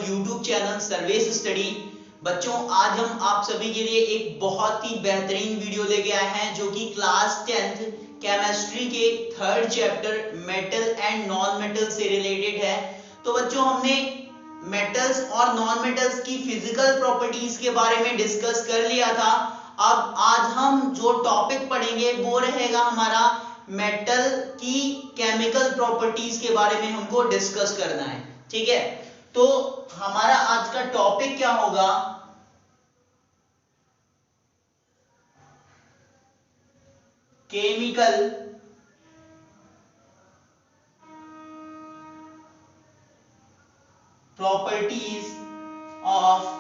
YouTube channel Sarvesh study. बच्चों, आज हम आप सभी के लिए एक बहुत ही बेहतरीन वीडियो लेके आए हैं जो कि क्लास 10th केमिस्ट्री के 3rd chapter metal and non metal से रिलेटेड है। तो बच्चों, हमने मेटल्स और नॉन मेटल्स की फिजिकल प्रॉपर्टीज के बारे में डिस्कस कर लिया था। अब आज हम जो टॉपिक पढ़ेंगे वो रहेगा हमारा मेटल की केमिकल प्रॉपर्टीज के बारे में हमको डिस्कस करना है। ठीक है, तो हमारा आज का टॉपिक क्या होगा? Chemical properties of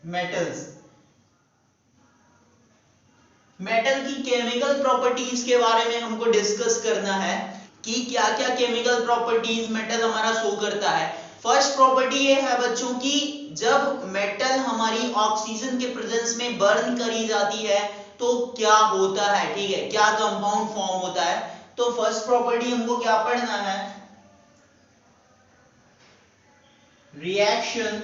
metals. Metal की केमिकल प्रॉपर्टीज के बारे में हमको डिस्कस करना है कि क्या क्या केमिकल प्रॉपर्टीज मेटल हमारा शो करता है। फर्स्ट प्रॉपर्टी ये है बच्चों की, जब मेटल हमारी ऑक्सीजन के प्रेजेंस में बर्न करी जाती है तो क्या होता है। ठीक है, क्या कंपाउंड फॉर्म होता है। तो फर्स्ट प्रॉपर्टी हमको क्या पढ़ना है? Reaction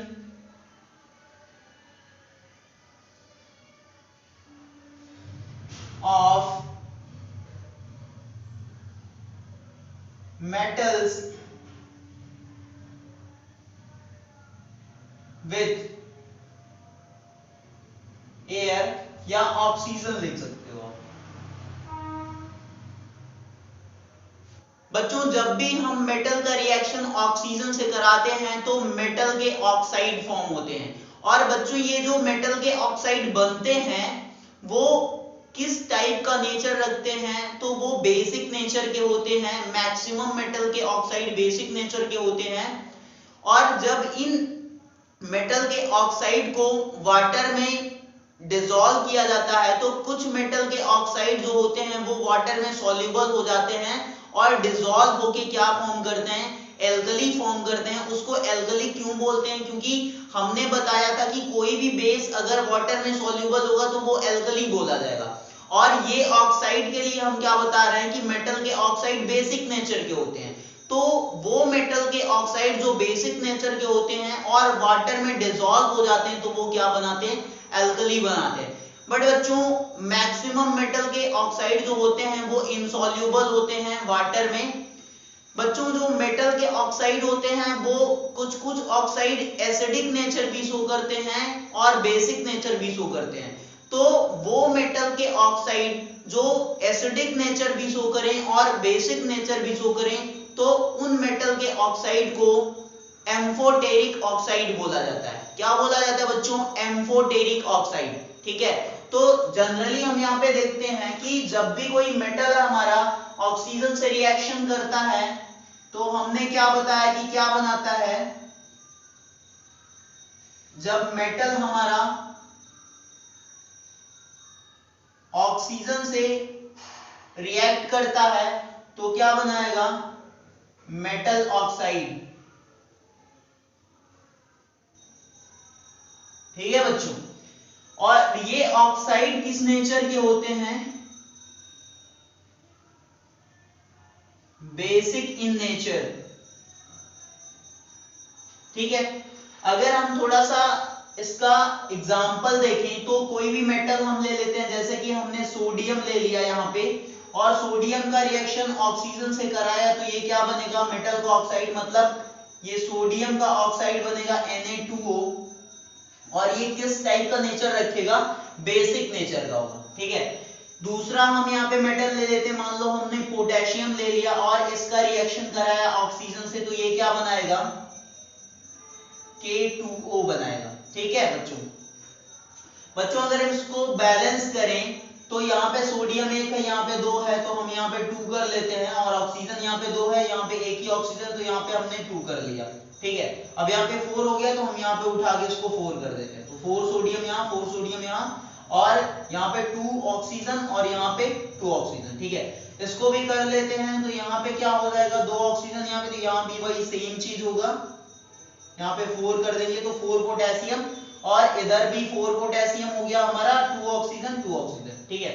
of metals with air या ऑक्सीजन लिख सकते हो आप। बच्चों, जब भी हम मेटल का रिएक्शन ऑक्सीजन से कराते हैं तो मेटल के ऑक्साइड फॉर्म होते हैं। और बच्चों, ये जो मेटल के ऑक्साइड बनते हैं वो किस टाइप का नेचर रखते हैं? तो वो बेसिक नेचर के होते हैं। मैक्सिमम मेटल के ऑक्साइड बेसिक नेचर के होते हैं। और जब इन मेटल के ऑक्साइड को वाटर में डिसॉल्व किया जाता है तो कुछ मेटल के ऑक्साइड जो होते हैं वो वाटर में सॉल्युबल हो जाते हैं और डिसॉल्व होके क्या फॉर्म करते हैं? एल्कली फॉर्म करते हैं। उसको एल्कली क्यों बोलते हैं? क्योंकि हमने बताया था कि कोई भी बेस अगर वाटर में सॉल्युबल होगा तो वो एल्कली बोला जाएगा। और ये ऑक्साइड के लिए हम क्या बता रहे हैं कि मेटल के ऑक्साइड बेसिक नेचर के होते हैं। तो वो मेटल के ऑक्साइड जो बेसिक नेचर के होते हैं और वाटर में डिसॉल्व हो जाते हैं तो वो क्या बनाते हैं? एल्कली बनाते हैं। बट बच्चों, मैक्सिमम मेटल के ऑक्साइड जो होते हैं वो इनसॉल्युबल होते हैं वाटर में। बच्चों, जो मेटल के ऑक्साइड होते हैं वो कुछ ऑक्साइड एसिडिक नेचर भी शो करते हैं और बेसिक नेचर भी शो करते हैं। तो वो मेटल के ऑक्साइड जो एसिडिक नेचर भी शो करें और बेसिक नेचर भी शो करें तो उन मेटल के ऑक्साइड को एम्फोटेरिक ऑक्साइड बोला जाता है। क्या बोला जाता है बच्चों? Amphoteric oxide. ठीक है, तो जनरली हम यहाँ पे देखते हैं कि जब भी कोई मेटल हमारा ऑक्सीजन से रिएक्शन करता है तो हमने क्या बताया कि क्या बनाता है? जब मेटल हमारा ऑक्सीजन से रिएक्ट करता है तो क्या बनाएगा? Metal oxide. ठीक है बच्चों, और ये ऑक्साइड किस नेचर के होते हैं? Basic in nature. ठीक है, अगर हम थोड़ा सा इसका एग्जांपल देखें तो कोई भी मेटल हम ले लेते हैं, जैसे कि हमने सोडियम ले लिया यहाँ पे और सोडियम का रिएक्शन ऑक्सीजन से कराया तो ये क्या बनेगा? मेटल का ऑक्साइड। मतलब ये सोडियम का ऑक्साइड बनेगा Na2O और ये किस टाइप का नेचर रखेगा? बेसिक नेचर का होगा। ठीक है, दूसरा हम यहाँ पे मेटल ले लेते हैं, मान लो हमने पोटेशियम ले लिया और इसका रिएक्शन कराया ऑक्सीजन से तो ये क्या बनाएगा? K2O बनाएगा। ठीक है बच्चों, अगर इसको बैलेंस करें तो यहाँ पे सोडियम 1 है, यहाँ पे 2 है तो हम यहाँ पे 2 कर लेते हैं और ऑक्सीजन यहाँ पे 2 है, यहाँ पे एक ही ऑक्सीजन तो यहाँ पे हमने 2 कर लिया। ठीक है, अब यहाँ पे 4 हो गया तो हम यहाँ पे उठा के इसको 4 कर देते हैं। तो 4 सोडियम यहाँ, 4 सोडियम यहाँ और यहाँ पे 2 ऑक्सीजन और यहाँ पे 2 ऑक्सीजन। ठीक है, इसको भी कर लेते हैं तो यहाँ पे क्या हो जाएगा? 2 ऑक्सीजन यहाँ पे, तो यहाँ भी वही सेम चीज होगा। यहाँ पे 4 कर देंगे तो 4 पोटेशियम और इधर भी 4 पोटेशियम हो गया हमारा, 2 ऑक्सीजन 2 ऑक्सीजन। ठीक है,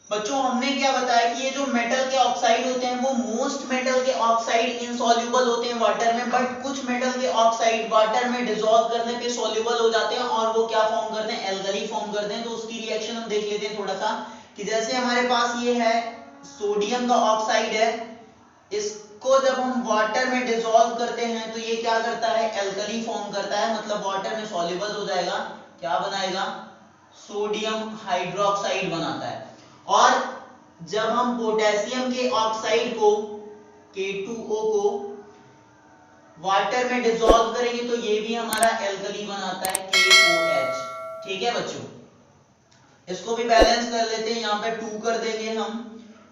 बच्चों हमने क्या बताया कि ये जो मेटल के ऑक्साइड होते हैं वो मोस्ट मेटल के ऑक्साइड इनसॉल्युबल होते हैं वाटर में, बट कुछ मेटल के ऑक्साइड वाटर में डिसॉल्व करने पे सॉल्युबल हो जाते हैं और वो क्या फॉर्म करते हैं, एल्कली फॉर्म करते हैं। तो उसकी रिएक्शन हम देख लेते हैं थोड़ा सा, कि जैसे हमारे पास ये है सोडियम का ऑक्साइड है, इसको जब हम वाटर में डिसॉल्व करते हैं तो ये क्या करता है, एल्कली फॉर्म करता है, मतलब वाटर में सॉल्युबल हो जाएगा, क्या बनाएगा, सोडियम हाइड्रोक्साइड बनाता है। और जब हम पोटेशियम के ऑक्साइड को K2O को वाटर में डिसॉल्व करेंगे तो ये भी हमारा एल्कली बनाता है KOH। ठीक है बच्चों, इसको भी बैलेंस कर लेते हैं, यहाँ पे 2 कर देंगे हम,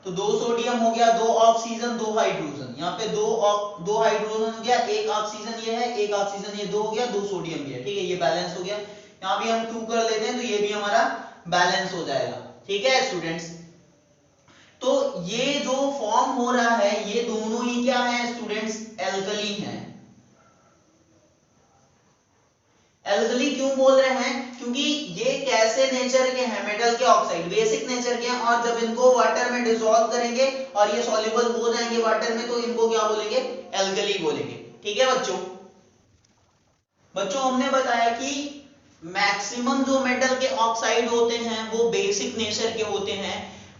तो 2 सोडियम हो गया, 2 ऑक्सीजन 2 हाइड्रोजन, यहाँ पे 2 हाइड्रोजन हो गया, 1 ऑक्सीजन ये है, 1 ऑक्सीजन ये 2 हो गया, 2 सोडियम भी है। ठीक है, ये बैलेंस हो गया। यहाँ भी हम 2 कर लेते हैं तो ये भी हमारा बैलेंस हो जाएगा। ठीक है स्टूडेंट्स, तो ये जो फॉर्म हो रहा है ये दोनों ही क्या है स्टूडेंट्स, एल्कली हैं। एल्कली क्यों बोल रहे हैं, क्योंकि ये कैसे नेचर के हैं, मेटल के ऑक्साइड बेसिक नेचर के हैं, और जब इनको वाटर में डिसॉल्व करेंगे और ये सॉल्युबल हो जाएंगे वाटर में तो इनको क्या बोलेंगे, एल्कली बोलेंगे। ठीक है बच्चों, हमने बताया कि मैक्सिमम जो मेटल के ऑक्साइड होते हैं वो बेसिक नेचर के होते हैं,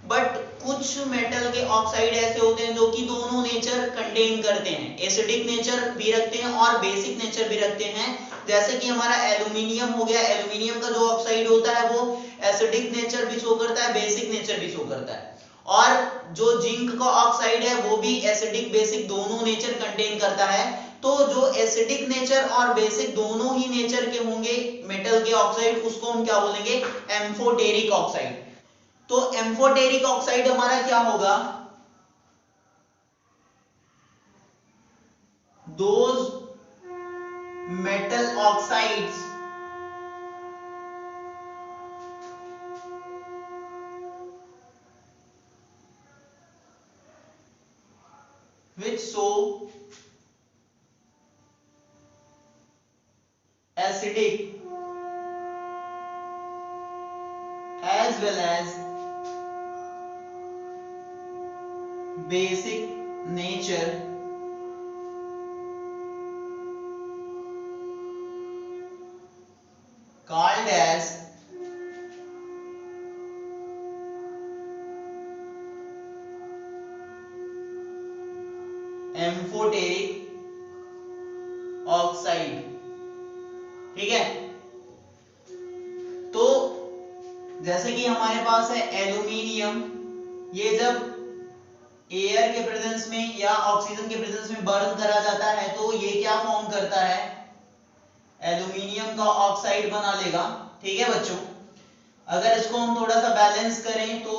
बट कुछ मेटल के ऑक्साइड ऐसे होते हैं जो कि दोनों नेचर कंटेन करते हैं, एसिडिक नेचर भी रखते हैं और बेसिक नेचर भी रखते हैं। जैसे कि हमारा एल्यूमिनियम हो गया, एल्यूमिनियम का जो ऑक्साइड होता है वो एसिडिक नेचर भी शो करता है, बेसिक नेचर भी शो करता है। और जो जिंक का ऑक्साइड है वो भी एसिडिक बेसिक दोनों नेचर कंटेन करता है। तो जो एसिडिक नेचर और बेसिक दोनों ही नेचर के होंगे मेटल के ऑक्साइड, उसको हम क्या बोलेंगे, एम्फोटेरिक ऑक्साइड। तो एम्फोटेरिक ऑक्साइड हमारा क्या होगा, those metal oxides which show acidic as well as basic nature called as amphoteric oxide. ठीक है, तो जैसे कि हमारे पास है एल्यूमिनियम, ये जब एयर के प्रेजेंस में या ऑक्सीजन के प्रेजेंस में बर्न करा जाता है तो ये क्या फॉर्म करता है, एल्यूमिनियम का ऑक्साइड बना लेगा। ठीक है बच्चों, अगर इसको हम थोड़ा सा बैलेंस करें तो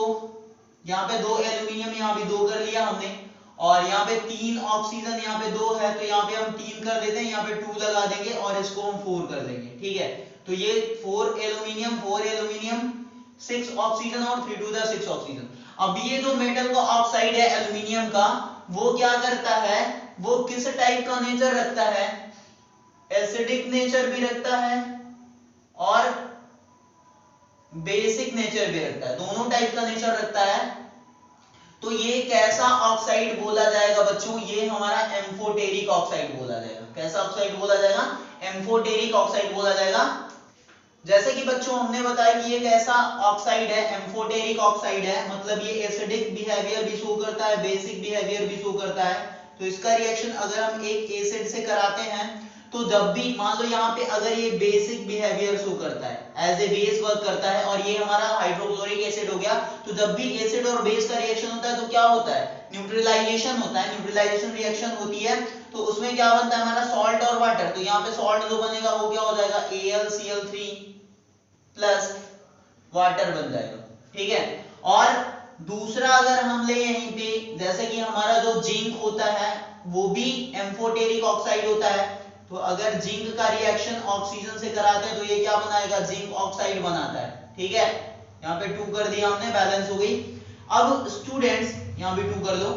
यहाँ पे 2 एल्यूमिनियम, यहाँ भी 2 कर लिया हमने, और यहाँ पे 3 ऑक्सीजन, यहाँ पे 2 है तो यहाँ पे हम 3 कर देते हैं, यहाँ पे 2 लगा देंगे और इसको हम 4 कर देंगे। ठीक है, तो ये 4 एल्यूमिनियम 6 ऑक्सीजन और 3 टू द 6 ऑक्सीजन। अब ये जो मेटल का ऑक्साइड है एल्यूमिनियम का, वो क्या करता है, वो किस टाइप का नेचर रखता है, एसिडिक नेचर भी रखता है और बेसिक नेचर भी रखता है, दोनों टाइप का नेचर रखता है। तो ये कैसा ऑक्साइड बोला जाएगा बच्चों, ये हमारा एम्फोटेरिक ऑक्साइड बोला जाएगा। कैसा ऑक्साइड बोला जाएगा, एम्फोटेरिक ऑक्साइड बोला जाएगा। जैसे कि बच्चों हमने बताया कि ये कैसा ऑक्साइड है, एम्फोटेरिक ऑक्साइड है, मतलब ये एसिडिक बिहेवियर भी शो करता है, बेसिक बिहेवियर भी शो करता है। तो इसका रिएक्शन अगर हम एक एसिड से कराते हैं तो जब भी मान लो यहाँ पे अगर ये बेसिक बिहेवियर शो करता है, एज ए बेस वर्क करता है, और ये हमारा हाइड्रोक्लोरिक एसिड हो गया, तो जब भी एसिड और बेस का रिएक्शन होता है तो क्या होता है, न्यूट्रलाइजेशन होता है, न्यूट्रलाइजेशन रिएक्शन होती है। तो उसमें क्या बनता है हमारा सॉल्ट और वाटर, तो यहाँ पे सॉल्ट जो बनेगा वो क्या हो जाएगा, AlCl3 प्लस वाटर बन जाएगा। ठीक है, और दूसरा अगर हम ले यहीं पे, जैसे कि हमारा जो जिंक होता है वो भी एम्फोटेरिक ऑक्साइड होता है, तो अगर जिंक का रिएक्शन ऑक्सीजन से कराते हैं तो ये क्या बनाएगा, जिंक ऑक्साइड बनाता है। ठीक है, यहाँ पे 2 कर दिया हमने, बैलेंस हो गई। अब स्टूडेंट्स यहाँ भी 2 कर लो।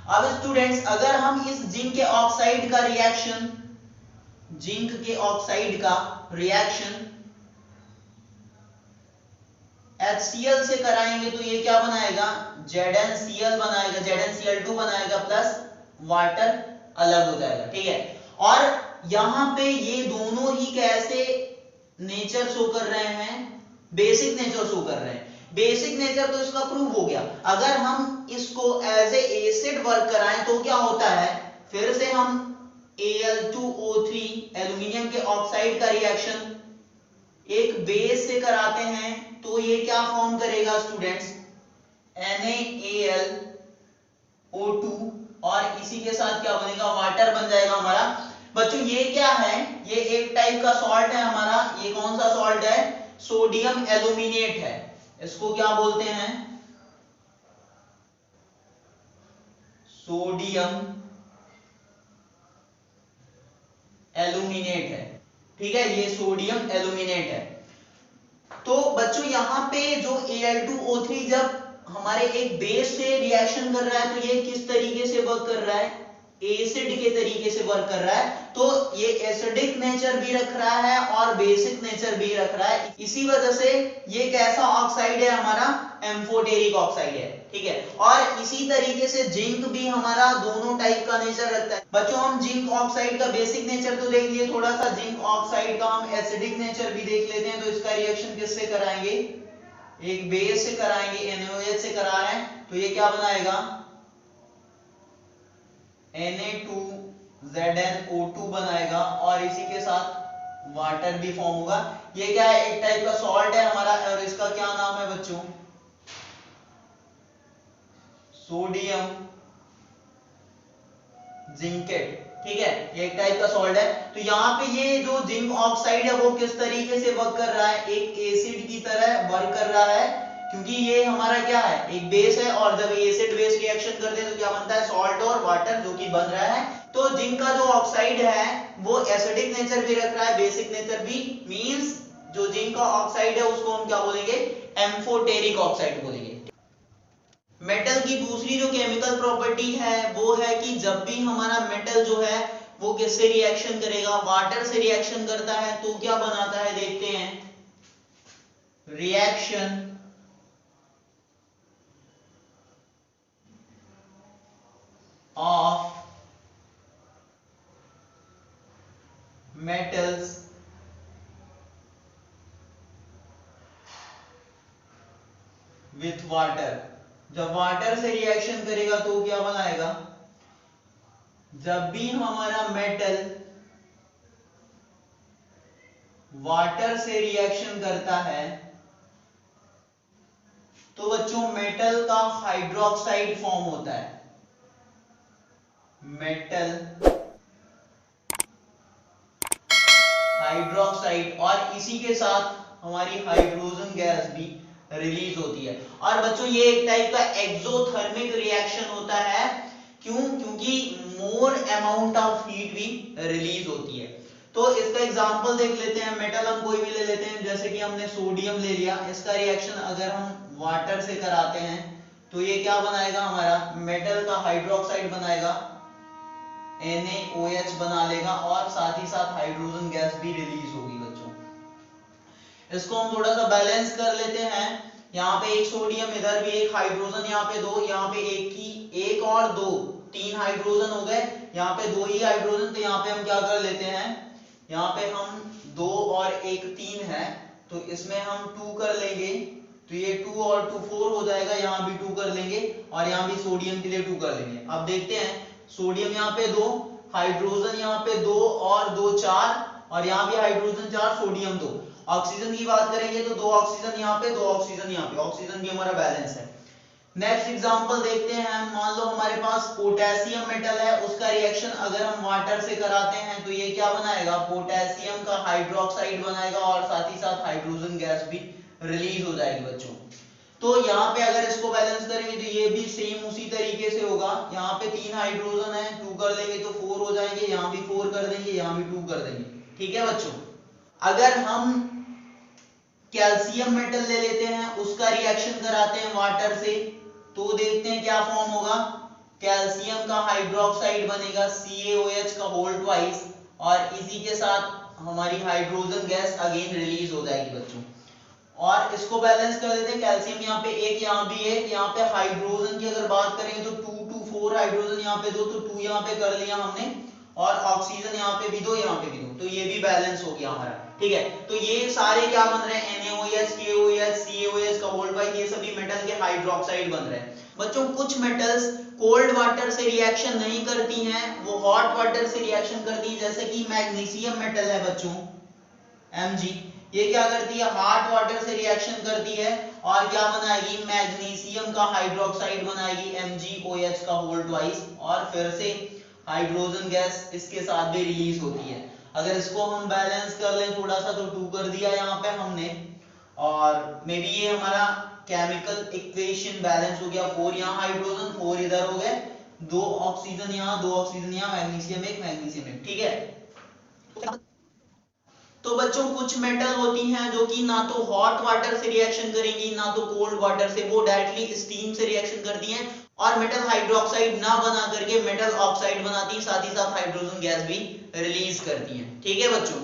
अब स्टूडेंट्स अगर हम इस जिंक के ऑक्साइड का रिएक्शन, जिंक के ऑक्साइड का रिएक्शन HCl से कराएंगे तो ये क्या बनाएगा, ZnCl बनाएगा, ZnCl2 बनाएगा प्लस वाटर अलग हो जाएगा, ठीक है। और यहाँ पे ये दोनों ही कैसे नेचर शो कर रहे हैं, बेसिक नेचर शो कर रहे हैं। बेसिक नेचर तो इसका प्रूव हो गया। अगर हम इसको एज ए एसिड वर्क कराएं तो क्या होता है, फिर से हम Al2O3 एल्यूमिनियम के ऑक्साइड का रिएक्शन एक बेस से कराते हैं तो ये क्या फॉर्म करेगा स्टूडेंट्स, NaAlO2, और इसी के साथ क्या बनेगा, वाटर बन जाएगा हमारा। बच्चों ये क्या है, ये एक टाइप का सॉल्ट है हमारा। ये कौन सा सॉल्ट है, सोडियम एल्यूमिनेट है। इसको क्या बोलते हैं, सोडियम एल्यूमिनेट है, ठीक है, ये सोडियम एल्यूमिनेट है। तो बच्चों यहाँ पे जो Al2O3 जब हमारे एक बेस से रिएक्शन कर रहा है तो ये किस तरीके से वर्क कर रहा है, एसिड के तरीके से वर्क कर रहा है। तो ये एसिडिक नेचर भी रख रहा है और बेसिक नेचर भी रख रहा है। इसी वजह से ये कैसा ऑक्साइड है हमारा, एम्फोटेरिक ऑक्साइड है, ठीक है। और इसी तरीके से जिंक भी हमारा दोनों टाइप का नेचर रखता है। बच्चों हम जिंक ऑक्साइड का बेसिक नेचर तो देख लिए, थोड़ा सा जिंक ऑक्साइड का हम एसिडिक नेचर भी देख लेते हैं। तो इसका रिएक्शन किससे कराएंगे, एक बेस से कराएंगे, NaOH से करा रहे हैं तो ये क्या बनाएगा, Na2ZnO2 बनाएगा और इसी के साथ वाटर भी फॉर्म होगा। ये क्या है, एक टाइप का सॉल्ट है हमारा और इसका क्या नाम है बच्चों, सोडियम जिंकेट, ठीक है, ये एक टाइप का सॉल्ट है। तो यहाँ पे ये जो जिंक ऑक्साइड है वो किस तरीके से वर्क कर रहा है, एक एसिड की तरह वर्क कर रहा है, क्योंकि ये हमारा क्या है, एक बेस है। और जब एसिड बेस रिएक्शन करते हैं तो क्या बनता है, सॉल्ट और वाटर जो कि बन रहा है। तो जिंक का जो ऑक्साइड है वो एसिडिक नेचर भी रख रहा है, बेसिक नेचर भी। मींस जो जिंक का ऑक्साइड है उसको हम क्या बोलेंगे, एम्फोटेरिक ऑक्साइड बोलेंगे। मेटल की दूसरी जो केमिकल प्रॉपर्टी है वो है कि जब भी हमारा मेटल जो है वो किससे रिएक्शन करेगा, वाटर से रिएक्शन करता है तो क्या बनाता है, देखते हैं, reaction of metals with water. जब वाटर से रिएक्शन करेगा तो क्या बनाएगा, जब भी हमारा मेटल वाटर से रिएक्शन करता है तो बच्चों मेटल का हाइड्रोक्साइड फॉर्म होता है, मेटल हाइड्रोक्साइड, और इसी के साथ हमारी हाइड्रोजन गैस भी रिलीज होती है। और बच्चों ये एक टाइप का एक्सोथर्मिक रिएक्शन होता है, क्यों, क्योंकि मोर अमाउंट ऑफ हीट भी रिलीज होती है। तो इसका एग्जांपल देख लेते हैं, मेटल हम कोई भी ले लेते हैं, जैसे कि हमने सोडियम ले लिया, इसका रिएक्शन अगर हम वाटर से कराते हैं तो ये क्या बनाएगा, हमारा मेटल का हाइड्रोक्साइड बनाएगा, NaOH बना लेगा और साथ ही साथ हाइड्रोजन गैस भी रिलीज होगी बच्चों। इसको हम थोड़ा सा बैलेंस कर लेते हैं। यहाँ पे एक सोडियम, इधर भी एक हाइड्रोजन, यहाँ पे दो, यहाँ पे एक और दो, तीन हाइड्रोजन हो गए, यहाँ पे दो ही हाइड्रोजन। तो यहाँ पे हम क्या कर लेते हैं, यहाँ पे हम दो और एक तीन है तो इसमें हम 2 कर लेंगे, तो ये 2 और 2 4 हो जाएगा, यहाँ भी 2 कर लेंगे और यहाँ भी सोडियम के लिए 2 कर लेंगे। अब देखते हैं, सोडियम यहाँ पे 2, हाइड्रोजन यहाँ पे 2 और 2 4, और यहाँ भी हाइड्रोजन 4, सोडियम 2। ऑक्सीजन की बात करेंगे तो 2 ऑक्सीजन यहाँ पे, 2 ऑक्सीजन यहाँ पे, ऑक्सीजन भी हमारा बैलेंस है। नेक्स्ट एग्जांपल देखते हैं, मान लो हमारे पास पोटेशियम मेटल है, उसका रिएक्शन अगर हम वाटर से कराते हैं तो ये क्या बनाएगा, पोटेशियम का हाइड्रोक्साइड बनाएगा और साथ ही साथ हाइड्रोजन गैस भी रिलीज हो जाएगी बच्चों। तो यहाँ पे अगर इसको बैलेंस करेंगे तो ये भी सेम उसी तरीके से होगा। यहाँ पे 3 हाइड्रोजन है, 2 कर लेंगे तो 4 हो जाएंगे, यहाँ भी 4 कर देंगे, यहाँ भी 2 कर देंगे, ठीक है बच्चों। अगर हम कैल्शियम मेटल ले लेते हैं, उसका रिएक्शन कराते हैं वाटर से तो देखते हैं क्या फॉर्म होगा, कैल्शियम का हाइड्रोक्साइड बनेगा, CaOH का होल ट्वाइस, और इसी के साथ हमारी हाइड्रोजन गैस अगेन रिलीज हो जाएगी बच्चों। और इसको बैलेंस कर देते हैं। कैल्शियम यहाँ पे एक, यहाँ भी एक। यहाँ पे हाइड्रोजन की अगर बात करें तो 2 2 4 हाइड्रोजन यहाँ पे 2, तो 2 यहाँ पे कर लिया हमने, और ऑक्सीजन यहाँ पे भी 2, यहाँ पे भी 2, तो ये भी बैलेंस हो गया हमारा। ठीक है, तो ये सारे क्या बन रहे हैं, NaOH, KOH, CaOH का होल बाइट, ये सभी मेटल के हाइड्रोक्साइड बन रहे हैं। बच्चों कुछ मेटल्स कोल्ड वाटर से रिएक्शन नहीं करती हैं, वो हॉट वाटर से रिएक्शन करती है, जैसे कि मैग्नीशियम मेटल है बच्चों Mg, ये क्या करती है, हॉट वाटर से रिएक्शन करती है और क्या बनाएगी, मैग्नीशियम का हाइड्रोक्साइड बनाएगी MgOH का होल ट्वाइस, और फिर से हाइड्रोजन गैस इसके साथ भी रिलीज होती है। अगर इसको हम बैलेंस कर लें थोड़ा सा, तो 2 कर दिया यहाँ पे हमने, और मे बी ये हमारा केमिकल इक्वेशन बैलेंस हो गया। 4 यहाँ हाइड्रोजन, 4 इधर हो गए, 2 ऑक्सीजन यहाँ, 2 ऑक्सीजन यहाँ, मैग्नीशियम एक, मैग्नीशियम एक। ठीक है, तो बच्चों कुछ मेटल होती हैं जो कि ना तो हॉट वाटर से रिएक्शन करेंगी ना तो कोल्ड वाटर से, वो डायरेक्टली स्टीम से रिएक्शन करती हैं और मेटल हाइड्रोक्साइड ना बना करके मेटल ऑक्साइड बनाती हैं, साथ ही साथ हाइड्रोजन गैस भी रिलीज करती हैं। ठीक है बच्चों,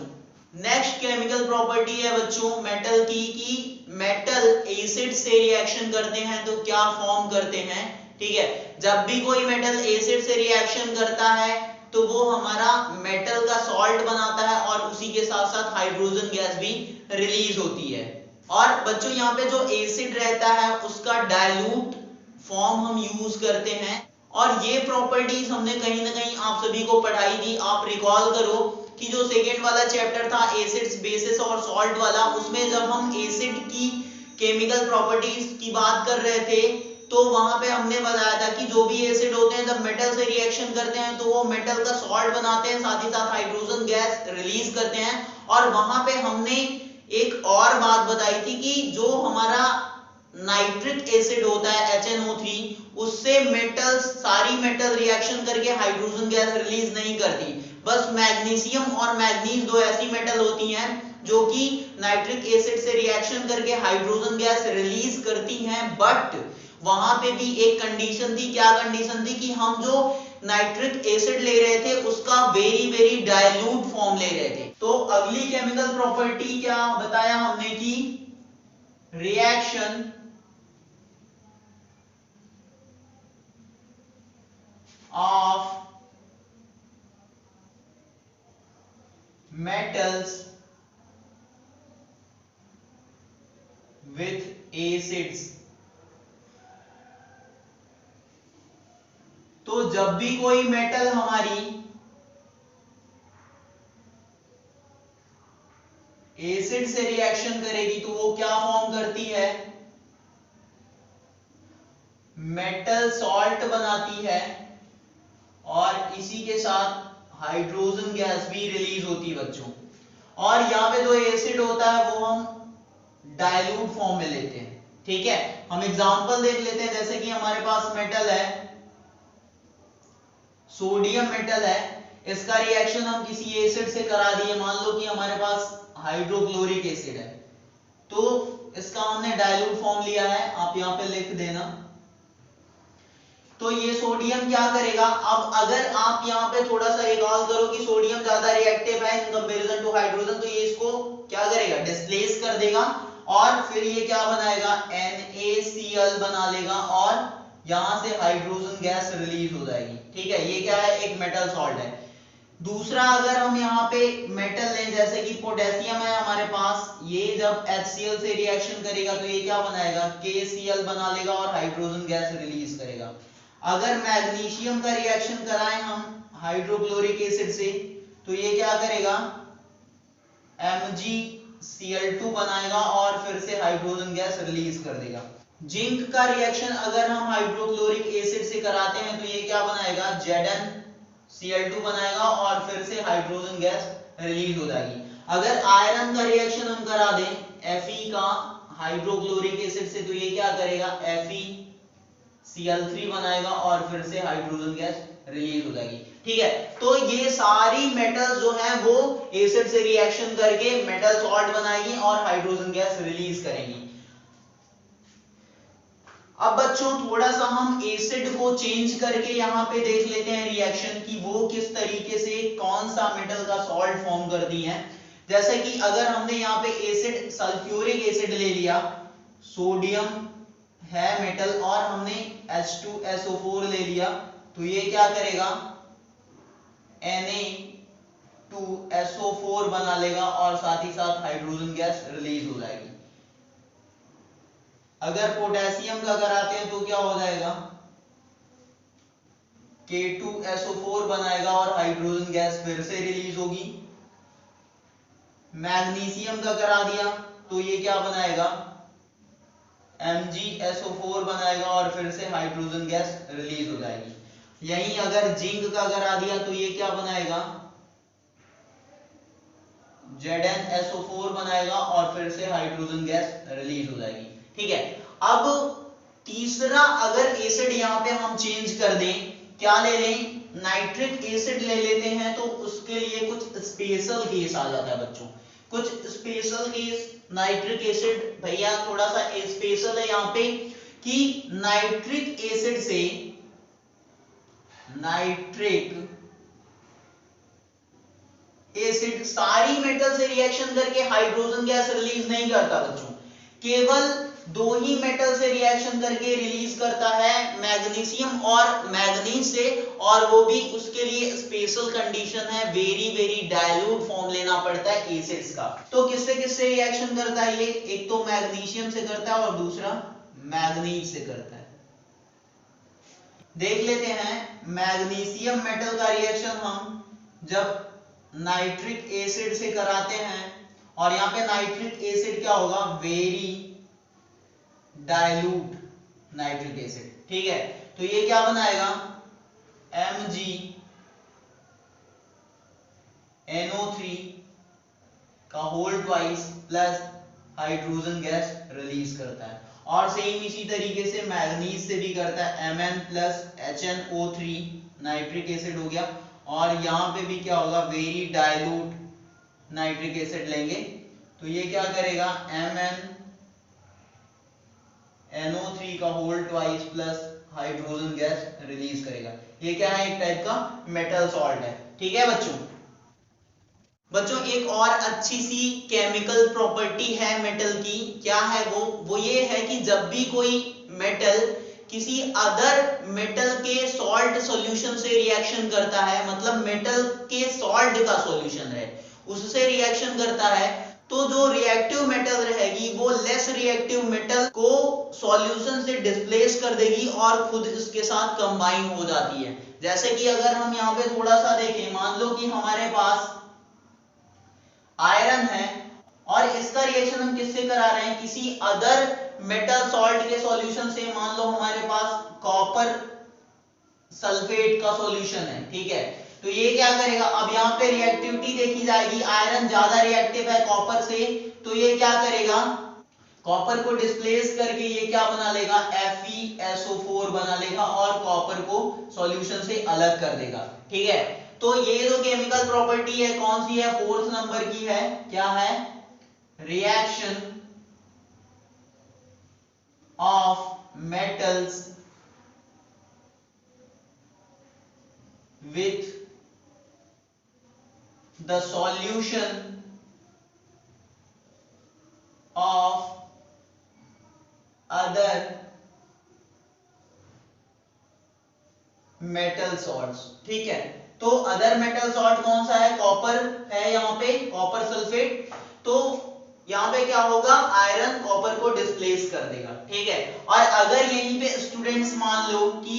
नेक्स्ट केमिकल प्रॉपर्टी है बच्चों मेटल की, कि मेटल एसिड से रिएक्शन करते हैं तो क्या फॉर्म करते हैं। ठीक है, जब भी कोई मेटल एसिड से रिएक्शन करता है तो वो हमारा मेटल का सॉल्ट बनाता है और उसी के साथ साथ हाइड्रोजन गैस भी रिलीज होती है। और बच्चों यहाँ पे जो एसिड रहता है उसका डाइल्यूट फॉर्म हम यूज करते हैं, और ये प्रॉपर्टीज हमने कहीं ना कहीं आप सभी को पढ़ाई थी। आप रिकॉल करो कि जो सेकेंड वाला चैप्टर था एसिड्स, बेसिस और सॉल्ट वाला, उसमें जब हम एसिड की केमिकल प्रॉपर्टीज की बात कर रहे थे तो वहां पे हमने बताया था कि जो भी एसिड होते हैं जब मेटल से रिएक्शन करते हैं तो वो मेटल का सॉल्ट बनाते हैं, साथ ही साथ हाइड्रोजन गैस रिलीज करते हैं। और वहां पे हमने एक और बात बताई थी कि जो हमारा नाइट्रिक एसिड होता है HNO3, उससे मेटल्स, सारी मेटल रिएक्शन करके हाइड्रोजन गैस रिलीज नहीं करती। बस मैग्नीशियम और मैग्नीज दो ऐसी मेटल होती हैं जो कि नाइट्रिक एसिड से रिएक्शन करके हाइड्रोजन गैस रिलीज करती हैं, बट वहां पे भी एक कंडीशन थी। क्या कंडीशन थी, कि हम जो नाइट्रिक एसिड ले रहे थे उसका वेरी वेरी डाइल्यूट फॉर्म ले रहे थे। तो अगली केमिकल प्रॉपर्टी क्या बताया हमने, कि reaction of metals with acids, तो जब भी कोई मेटल हमारी एसिड से रिएक्शन करेगी तो वो क्या फॉर्म करती है, मेटल सॉल्ट बनाती है, और इसी के साथ हाइड्रोजन गैस भी रिलीज होती है बच्चों। और यहाँ पे जो एसिड होता है वो हम डाइल्यूट फॉर्म में लेते हैं। ठीक है, हम एग्जांपल देख लेते हैं, जैसे कि हमारे पास मेटल है, सोडियम मेटल है, इसका रिएक्शन हम किसी एसिड से करा दिए, मान लो कि हमारे पास हाइड्रोक्लोरिक एसिड है, तो इसका हमने डाइल्यूट फॉर्म लिया है, आप यहाँ पे लिख देना। तो ये सोडियम क्या करेगा, अब अगर आप यहाँ पे थोड़ा सा रिकॉल करो कि सोडियम ज्यादा रिएक्टिव है इन कंपैरिजन टू हाइड्रोजन, तो ये इसको क्या करेगा, डिस्प्लेस कर देगा, और फिर ये क्या बनाएगा, NaCl बना लेगा, और यहां से हाइड्रोजन गैस रिलीज हो जाएगी। ठीक है, ये क्या है, एक मेटल सॉल्ट है। दूसरा, अगर हम यहाँ पे मेटल लें, जैसे कि पोटेशियम है हमारे पास, ये जब HCl से रिएक्शन करेगा तो ये क्या बनाएगा, KCl बना लेगा और हाइड्रोजन गैस रिलीज करेगा। अगर मैग्नीशियम का रिएक्शन कराएं हम हाइड्रोक्लोरिक एसिड से, तो ये क्या करेगा, MgCl2 बनाएगा और फिर से हाइड्रोजन गैस रिलीज कर देगा। जिंक का रिएक्शन अगर हम हाइड्रोक्लोरिक एसिड से कराते हैं तो ये क्या बनाएगा, ZnCl2 बनाएगा और फिर से हाइड्रोजन गैस रिलीज हो जाएगी। अगर आयरन का रिएक्शन हम करा दें Fe का हाइड्रोक्लोरिक एसिड से, तो ये क्या करेगा, FeCl3 बनाएगा और फिर से हाइड्रोजन गैस रिलीज हो जाएगी। ठीक है, तो ये सारी मेटल्स जो हैं वो एसिड से रिएक्शन करके मेटल सॉल्ट बनाएगी और हाइड्रोजन गैस रिलीज करेंगी। अब बच्चों थोड़ा सा हम एसिड को चेंज करके यहाँ पे देख लेते हैं रिएक्शन की वो किस तरीके से कौन सा मेटल का सॉल्ट फॉर्म करती है। जैसे कि अगर हमने यहाँ पे एसिड सल्फ्यूरिक एसिड ले लिया, सोडियम है मेटल, और हमने H2SO4 ले लिया, तो ये क्या करेगा, Na2SO4 बना लेगा और साथ ही साथ हाइड्रोजन गैस रिलीज हो जाएगी। अगर पोटेशियम का कराते हैं तो क्या हो जाएगा, K2SO4 बनाएगा और हाइड्रोजन गैस फिर से रिलीज होगी। मैग्नीशियम का करा दिया तो ये क्या बनाएगा, MgSO4 बनाएगा और फिर से हाइड्रोजन गैस रिलीज हो जाएगी। यहीं अगर जिंक का करा दिया तो ये क्या बनाएगा, ZnSO4 बनाएगा और फिर से हाइड्रोजन गैस रिलीज हो जाएगी। ठीक है, अब तीसरा अगर एसिड यहाँ पे हम चेंज कर दें, क्या ले लें, नाइट्रिक एसिड ले लेते हैं, तो उसके लिए कुछ स्पेशल केस आ जाता है बच्चों, कुछ स्पेशल केस। नाइट्रिक एसिड भैया थोड़ा सा स्पेशल है यहाँ पे कि नाइट्रिक एसिड से नाइट्रिक एसिड सारी मेटल से रिएक्शन करके हाइड्रोजन गैस रिलीज नहीं करता बच्चों, केवल दो ही मेटल से रिएक्शन करके रिलीज करता है, मैग्नीशियम और मैग्नीज से, और वो भी उसके लिए स्पेशल कंडीशन है, वेरी डाइल्यूट फॉर्म लेना पड़ता है एसिड्स का। तो किससे किससे रिएक्शन करता है ये, एक तो मैग्नीशियम से करता है और दूसरा मैग्नीज से करता है। देख लेते हैं मैग्नीशियम मेटल का रिएक्शन हम जब नाइट्रिक एसिड से कराते हैं, और यहाँ पे नाइट्रिक एसिड क्या होगा, वेरी डाइल्यूट नाइट्रिक एसिड। ठीक है, तो ये क्या बनाएगा, MgNO3 का whole twice plus hydrogen gas release करता है। और सेम इसी तरीके से मैग्नीज से भी करता है, Mn plus HNO3 nitric acid हो गया, और यहां पे भी क्या होगा, वेरी डाइल्यूट नाइट्रिक एसिड लेंगे, तो ये क्या करेगा, MnNO3 का whole twice plus hydrogen gas release करेगा। ये क्या है, एक टाइप का मेटल सॉल्ट है। ठीक है बच्चों एक और अच्छी सी केमिकल प्रॉपर्टी है मेटल की, क्या है वो ये है कि जब भी कोई मेटल किसी अदर मेटल के सॉल्ट सॉल्यूशन से रिएक्शन करता है, मतलब मेटल के सॉल्ट का सॉल्यूशन है उससे रिएक्शन करता है, तो जो रिएक्टिव मेटल रहेगी वो लेस रिएक्टिव मेटल को सॉल्यूशन से डिस्प्लेस कर देगी और खुद इसके साथ कंबाइन हो जाती है। जैसे कि अगर हम यहाँ पे थोड़ा सा देखें, मान लो कि हमारे पास आयरन है और इसका रिएक्शन हम किससे करा रहे हैं, किसी अदर मेटल सॉल्ट के सॉल्यूशन से। मान लो हमारे पास कॉपर सल्फेट का सॉल्यूशन है, ठीक है, तो ये क्या करेगा, अब यहाँ पे रिएक्टिविटी देखी जाएगी, आयरन ज्यादा रिएक्टिव है कॉपर से, तो ये क्या करेगा, कॉपर को डिस्प्लेस करके ये क्या बना लेगा, FeSO4 बना लेगा और कॉपर को सॉल्यूशन से अलग कर देगा। ठीक है, तो ये जो केमिकल प्रॉपर्टी है कौन सी है, 4th नंबर की है, क्या है, reaction of metals with the solution of other metal salts। ठीक है, तो अदर मेटल सॉल्ट कौन सा है, कॉपर है, यहाँ पे कॉपर सल्फेट, तो यहाँ पे क्या होगा, आयरन कॉपर को डिस्प्लेस कर देगा। ठीक है, और अगर यहीं पे स्टूडेंट्स मान लो कि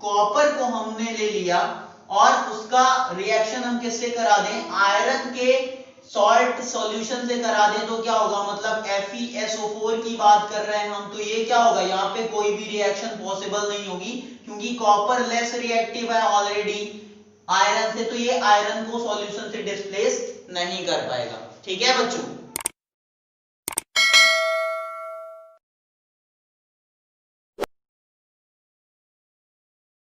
कॉपर को हमने ले लिया और उसका रिएक्शन हम किससे करा दें, आयरन के सॉल्ट सॉल्यूशन से करा दें, तो क्या होगा, मतलब FeSO4 की बात कर रहे हैं हम, तो ये क्या होगा, यहाँ पे कोई भी रिएक्शन पॉसिबल नहीं होगी क्योंकि कॉपर लेस रिएक्टिव है ऑलरेडी आयरन से, तो ये आयरन को सॉल्यूशन से डिस्प्लेस नहीं कर पाएगा। ठीक है बच्चों।